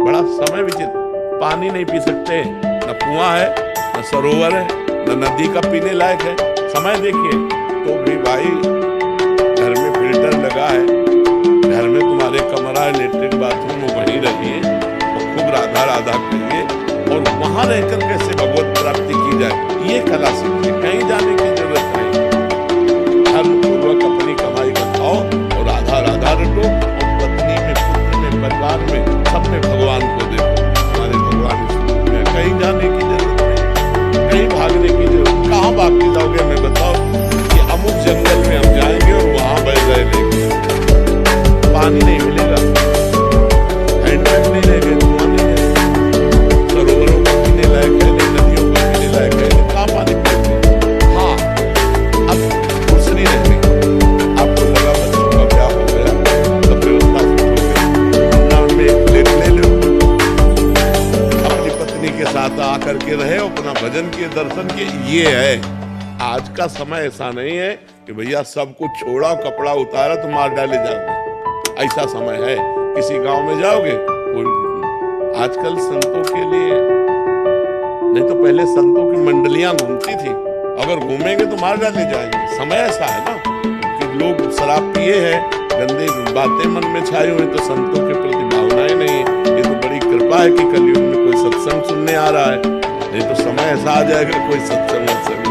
[SPEAKER 2] बड़ा समय विचित्र, पानी नहीं पी सकते, न कुआं है न सरोवर है न नदी का पीने लायक है। समय देखिए तो भी भाई घर में फिल्टर लगा है, घर में तुम्हारे कमरा है, लेटरिन बाथरूम, वहीं रहिए और खूब राधा राधा करिए और वहां रहकर कैसे भगवत प्राप्ति की जाए ये कला सीखिए। कहीं जाने की जरूरत नहीं, धर्मपूर्वक अपनी कमाई का खाओ और राधा राधा रटो और पत्नी में, पुत्र में, परिवार में, सब में भगवान को देखो। हमारे भगवान में कहीं जाने की जरूरत नहीं, कहीं भागने की जरूरत। कहाँ भाग के जाओगे हमें बताओ कि अमुक जंगल में हम जाएंगे और वहां बैठ रहे लेंगे, पानी नहीं मिलेगा, हैंडपैप नहीं रहेगा, कुआं नहीं रहेगा, सरोवरों का पीने लायक है नहीं, नदियों का पीने लायक है नहीं, कहाँ पानी पिएंगे। हाँ, अब कुर्सी रहने आपको लगा बच्चों का ब्याह हो गया, सब व्यवस्था हो गई, नाम में एक प्लेट ले लो, अपनी पत्नी के साथ आकर के रहे, अपना भजन के, दर्शन के। ये है आज का समय, ऐसा नहीं है कि भैया सब कुछ छोड़ा, कपड़ा उतारा तो मार डाले जाओगे, ऐसा समय है। किसी गांव में जाओगे, आजकल संतों के लिए नहीं तो पहले संतों की मंडलियां घूमती थी, अगर घूमेंगे तो मार डाले जाएंगे। समय ऐसा है ना कि लोग शराब पिए हैं, गंदे बातें मन में छाई हुई, तो संतों के प्रति भावनाएं नहीं है। ये तो बड़ी कृपा है कि कलयुग में कोई सत्संग सुनने आ रहा है, नहीं तो समय ऐसा आ जाएगा कोई सत्संग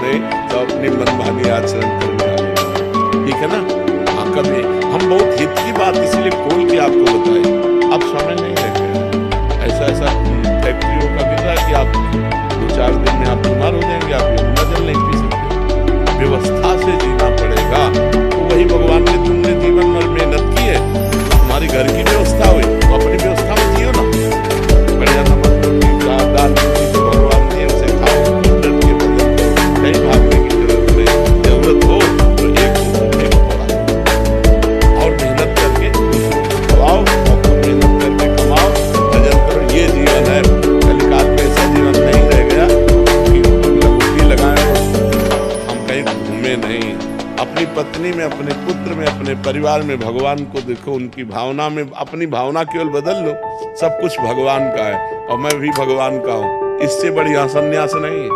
[SPEAKER 2] नहीं तो अपनी मनमानी आचरण करने वाले, ठीक है ना। हाँ, कभी हम बहुत हित की बात इसलिए खोल के आपको बताए, अब समय नहीं रह गया। ऐसा फैक्ट्रियों का गिर रहा है कि आप 2-4 दिन में आप बीमार हो जाएंगे, आप यमुना जल नहीं पी सकते। व्यवस्था से जीना पड़ेगा, तो वही भगवान ने, तुमने जीवन भर मेहनत की है, तो तुम्हारी घर की व्यवस्था हुई तो अपनी व्यवस्था में जियो ना, बढ़िया नमक रोटी दाल रोटी तो भगवान ने उसे खाओ, के बदल कहीं भागने की जरूरत नहीं, जरूरत हो तो एक और मेहनत करके दूसरों को खवाओ और खुद मेहनत करके कमाओ, भजन करो। ये जीवन है, कलिकाल में ऐसा जीवन नहीं रह गया कि लंगोटी लगाए हम कहीं घूमे नहीं। अपनी पत्नी में, अपने पुत्र में, अपने परिवार में भगवान को देखो, उनकी भावना में अपनी भावना केवल बदल लो, सब कुछ भगवान का है और मैं भी भगवान का हूं। इससे बढ़िया संन्यास नहीं है,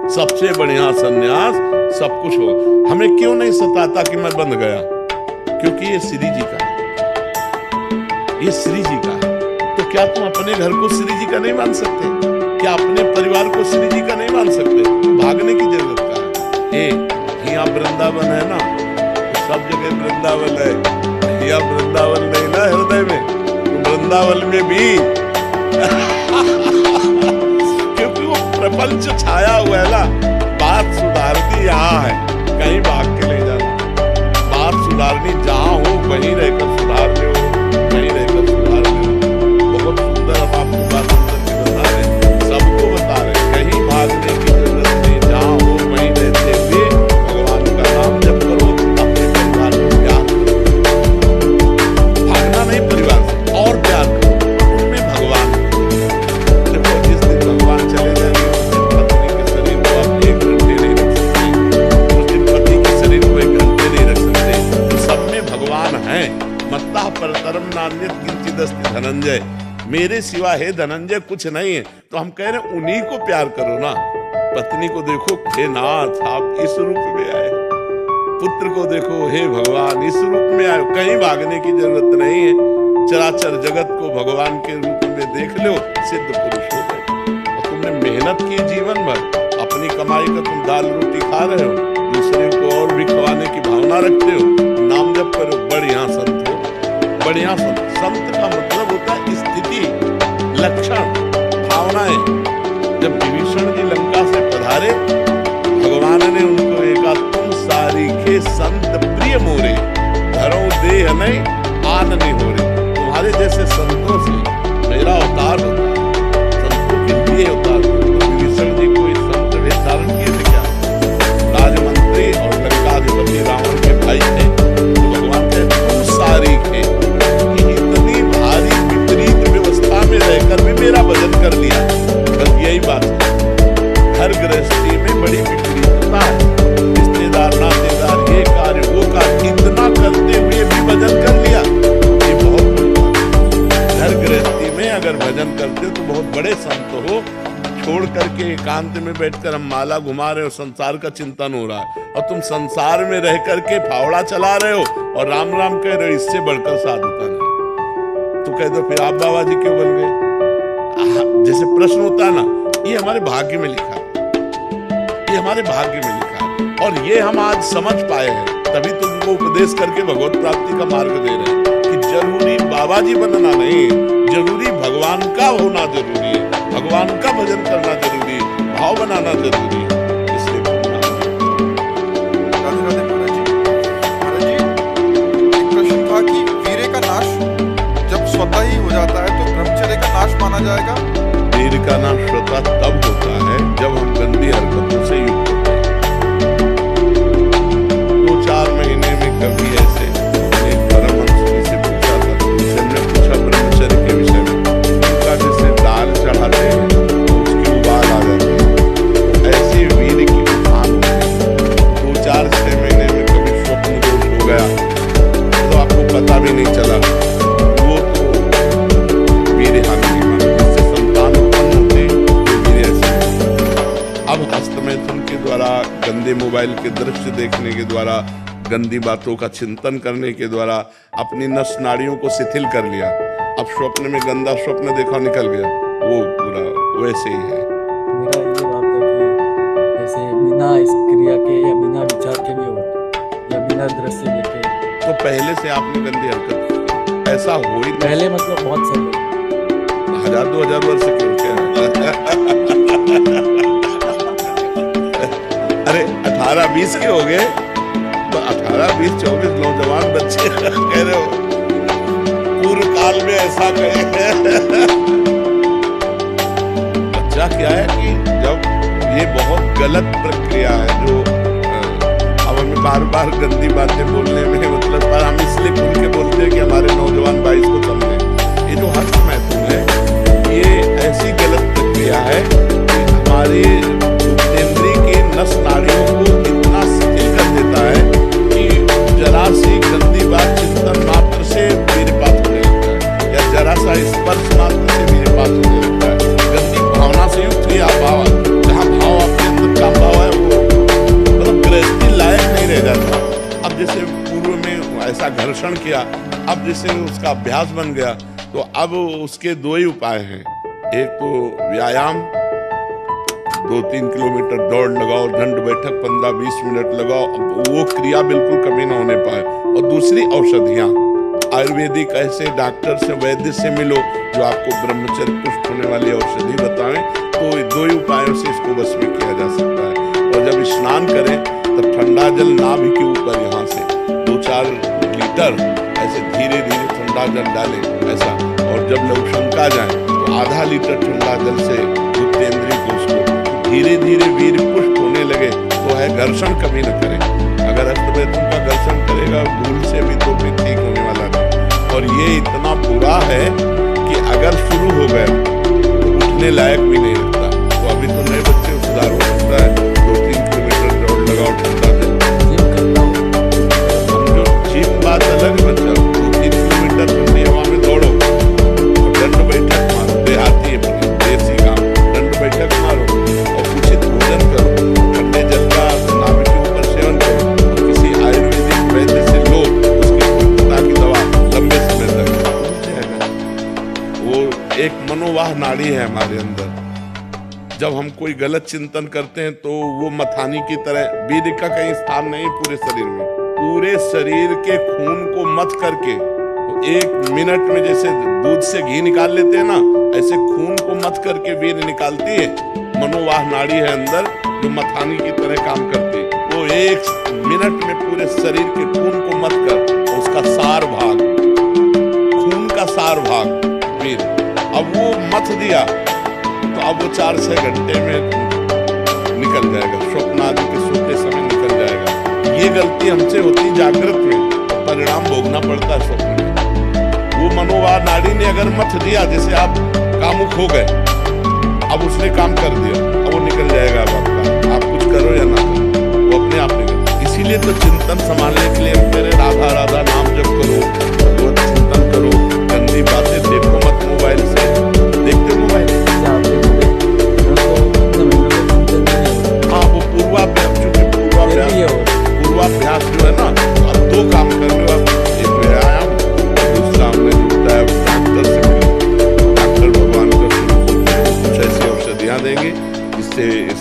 [SPEAKER 2] सबसे बढ़िया संन्यास सब कुछ हो। हमें क्यों नहीं सताता कि मैं बंध गया, क्योंकि ये श्री जी का है, ये श्री जी का है। तो क्या तुम अपने घर को श्री जी का नहीं मान सकते? क्या अपने परिवार को श्री जी का नहीं मान सकते? भागने की जरूरत का है। यहाँ वृंदावन है ना, तो सब जगह वृंदावन है, यहाँ वृंदावन नहीं ना हृदय में, तो वृंदावन में भी क्योंकि वो प्रपंच छाया हुआ है ना। बात सुधारनी यहाँ है, कहीं भाग के ले जाना। बात सुधारनी जहाँ हो वहीं रहकर सुधार ले, वहीं रहकर सुधार ले। बहुत सुंदर, हम आपको बात सुंदर की बता रहे हैं, सबको बता रहे हैं, कहीं भागने की जरूरत नहीं, जहाँ हो वहीं रहते हुए भगवान का नाम जप करो, अपने परिवार को प्यार करो। भागना नहीं परिवार से, और प्यार करो, उनमें भगवान। देखो जिस दिन भगवान चले जाएंगे उस दिन पत्नी के शरीर को आप 1 घंटे नहीं रख सकते, उस दिन पति के शरीर को 1 घंटे नहीं रख सकते। तो सब में भगवान है। मत्तः परतरम नान्यत् किंचिदस्ति धनंजय, मेरे सिवा हे धनंजय कुछ नहीं है। तो हम कह रहे हैं उन्हीं को प्यार करो ना। पत्नी को देखो, हे नाथ आप इस रूप में आए, पुत्र को देखो, हे भगवान इस रूप में आए, कहीं भागने की जरूरत नहीं है। चराचर जगत को भगवान के रूप में देख लो, सिद्ध पुरुष हो गए। और तुमने मेहनत की जीवन भर, अपनी कमाई का तुम दाल रोटी खा रहे हो, दूसरे को और भी खवाने की भावना रखते हो, नाम जप करो, बढ़िया संत हो, बढ़िया संत। संत का मतलब होता है स्थिति, लक्षण, भावनाएं। जब विभीषण जी लंका से पधारे, भगवान ने उनको एका तुम सारीखे संत प्रिय मोरे, धरो देह नहीं आन नहीं हो रे। तुम्हारे जैसे संतों से मेरा अवतार होता है, संतों के लिए अवतार। विभीषण जी कोई संत वेश धारण किए थे क्या? राजमंत्री और लंकाधिपति रावण के भाई थे। तो भगवान कहते तुम सारीखे, इतनी भारी विपरीत व्यवस्था में एकांत में बैठकर हम माला घुमा रहे हो, संसार का चिंतन हो रहा है, और तुम संसार में रह करके फावड़ा चला रहे हो और राम राम कह रहे हो, इससे बढ़कर साधुता नहीं। तो कह दो फिर आप बाबा जी क्यों बन गए? जैसे प्रश्न होता है ना, ये हमारे भाग्य में लिखा है, ये हमारे भाग्य में लिखा है, और ये हम आज समझ पाए हैं, तभी तुमको उपदेश करके भगवत प्राप्ति का मार्ग दे रहे हैं कि जरूरी बाबा जी बनना नहीं, जरूरी भगवान का होना जरूरी है, भगवान का भजन करना जरूरी है, भाव बनाना जरूरी है। इसलिए
[SPEAKER 1] राधे राधे महाराज जी। महाराज जी, एक प्रश्न था कि वीर्य का नाश जब स्वतः ही हो जाता है तो ब्रह्मचर्य का नाश माना जाएगा?
[SPEAKER 2] वीर का नाम श्रोता तब होता है जब हम गंदी हरकतों से युक्त होते हैं। 2-4 महीने में कभी ऐसे एक परमहंस जी से पूछा था, उनसे हमने पूछा ब्रह्मचर्य के विषय में, उनका जैसे दाल चढ़ाते हैं तो उसकी उबाल आ जाती है, ऐसे वीर की उबाल होती है। 2-4-6 महीने में कभी स्वप्न दोष हो गया तो आपको पता भी नहीं चला, वो तो वीर हानि नहीं माना, जिससे संतान उत्पन्न होते तो वीर ऐसे। अब हस्तमैथुन के द्वारा, गंदे मोबाइल के दृश्य देखने के द्वारा, गंदी बातों का चिंतन करने के द्वारा अपनी नस नाड़ियों को शिथिल कर लिया। अब स्वप्न में गंदा स्वप्न देखा, निकल गया, वो पूरा वैसे ही है।
[SPEAKER 6] मेरा ये बात है कि जैसे बिना इस क्रिया के या बिना विचार के भी हो या बिना दृश्य देखे,
[SPEAKER 2] तो पहले से आपने गंदी हरकत की, ऐसा हो ही नहीं।
[SPEAKER 6] पहले मतलब बहुत समय
[SPEAKER 2] 1000-2000 वर्ष के क्या अरे 18-20 के हो गए तो 18-20-24 नौजवान बच्चे कह रहे हो पूर्व काल में ऐसा कहे। बच्चा क्या है कि जब ये बहुत गलत प्रक्रिया है, जो अब हमें बार बार गंदी बातें बोलने में मतलब, पर हम इसलिए खुल के बोलते हैं कि हमारे नौजवान भाई इसको समझें। ये जो हस्तमैथुन है, ये ऐसी गलत प्रक्रिया है कि हमारे उपनेंद्रिय के नस नाड़ियों को इतना शिथिल कर देता है कि जरा सी गंदी बात चिंतन मात्र से वीरपात होने लगता है, या जरा सा स्पर्श मात्र से वीरपात होने लगता है। गंदी भावना से युक्त ये भाव, जहाँ भाव आपके अंदर का भाव है, वो मतलब गृहस्थी लायक नहीं रह जाता। अब जैसे पूर्व में ऐसा घर्षण किया, अब जैसे उसका अभ्यास बन गया, तो अब उसके 2 ही उपाय हैं। एक तो व्यायाम, 2-3 किलोमीटर दौड़ लगाओ, दंड बैठक 15-20 मिनट लगाओ, वो क्रिया बिल्कुल कभी ना होने पाए। और दूसरी औषधियाँ, आयुर्वेदिक ऐसे डॉक्टर से, वैद्य से मिलो जो आपको ब्रह्मचर्य पुष्ट होने वाली औषधि बताएं, तो 2 ही उपायों से इसको वश में किया जा सकता है। और जब स्नान करें तब ठंडा जल नाभि के ऊपर यहाँ से 2-4 लीटर ऐसे धीरे धीरे ठंडा जल डालें ऐसा, और जब लघुशंका जाए तो आधा लीटर ठंडा जल से गुप्तेंद्रिय को उसको धीरे धीरे वीर पुष्ट होने लगे, तो है घर्षण कभी न करें। अगर हस्तमैथुन का घर्षण करेगा भूल से भी तो फिर ठीक होने वाला नहीं। और ये इतना बुरा है कि अगर शुरू हो गया तो उठने लायक भी नहीं रहता। तो अभी तो नए बच्चे सुधार हो सकता है, 2-3 किलोमीटर दौड़ लगाओ, ठंडा जल
[SPEAKER 6] जिम करता हूँ।
[SPEAKER 2] समझो, जिम बात अलग है बच्चा, 2-3 किलोमीटर ठंडी हवा में दौड़ो, दंड बैठक मारो, देहाती है देसी काम, दंड बैठक मारो और उचित भोजन करो, ठंडे जल का नाभि के ऊपर सेवन करो, और किसी आयुर्वेदिक वैद्य से लो उसकी पूर्णता की दवा लंबे समय तक हो जाएगा। वो एक मनोवाह नाड़ी है हमारे अंदर। जब हम कोई गलत चिंतन करते हैं तो वो मथानी की तरह, वीर्य का कहीं स्थान नहीं पूरे शरीर में, पूरे शरीर के खून को मथ करके, तो 1 मिनट में जैसे दूध से घी निकाल लेते हैं ना, ऐसे खून को मथ करके वीर्य निकालती है। मनोवाह नाड़ी है अंदर जो मथानी की तरह काम करती है। वो 1 मिनट में पूरे शरीर के खून को मथ कर उसका सार भाग, खून का सार भाग वीर्य, अब वो मथ दिया तो अब वो 4-6 घंटे में निकल जाएगा, स्वप्न आदि के सोते समय निकल जाएगा। ये गलती हमसे होती जागृत में, परिणाम भोगना पड़ता है स्वप्न में। वो मनोवाह नाड़ी ने अगर मथ दिया, जैसे आप कामुक हो गए, अब उसने काम कर दिया, अब वो निकल जाएगा। अब आपका, आप कुछ करो या ना करो, वो अपने आप निकल। इसीलिए तो चिंतन संभालने के लिए हम कह रहे राधा राधा नाम जप करो, भगवत चिंतन करो, गंदी बातें देखो मत मोबाइल से। देखते मोबाइल
[SPEAKER 6] जैसे आपने बोले, मैं तो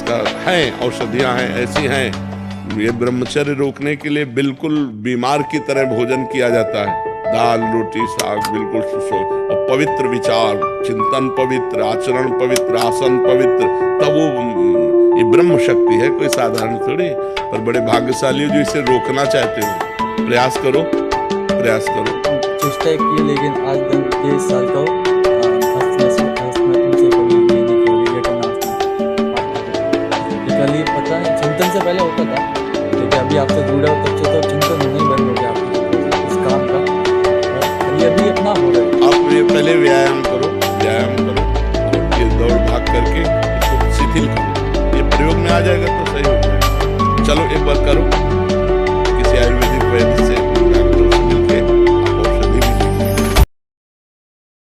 [SPEAKER 2] इसका है, औषधियां हैं, ऐसी हैं। ये ब्रह्मचर्य रोकने के लिए बिल्कुल बीमार की तरह भोजन किया जाता है, दाल रोटी साग बिल्कुल और पवित्र विचार, चिंतन पवित्र, आचरण पवित्र, आसन पवित्र, तब वो ये ब्रह्म शक्ति है, कोई साधारण थोड़ी। पर बड़े भाग्यशाली हो जो इसे रोकना चाहते हो। प्रयास करो, प्रयास करो।
[SPEAKER 6] चेष्टा की, लेकिन आज दिन 23 साल का हो, तुमसे कभी ये नहीं किया, वीडियो करना कल पता नहीं, चिंतन से पहले होता था, लेकिन अभी आपसे जुड़ा हो तब से तो चिंतन होना ही बंद हो गया आपको इस काम का। और ये अभी अपना हो रहा है।
[SPEAKER 2] आप ये पहले व्यायाम करो, व्यायाम करो, और ये दौड़ भाग करके इसको शिथिल करो, ये प्रयोग में आ जाएगा तो सही हो जाएगा। चलो एक बार करो।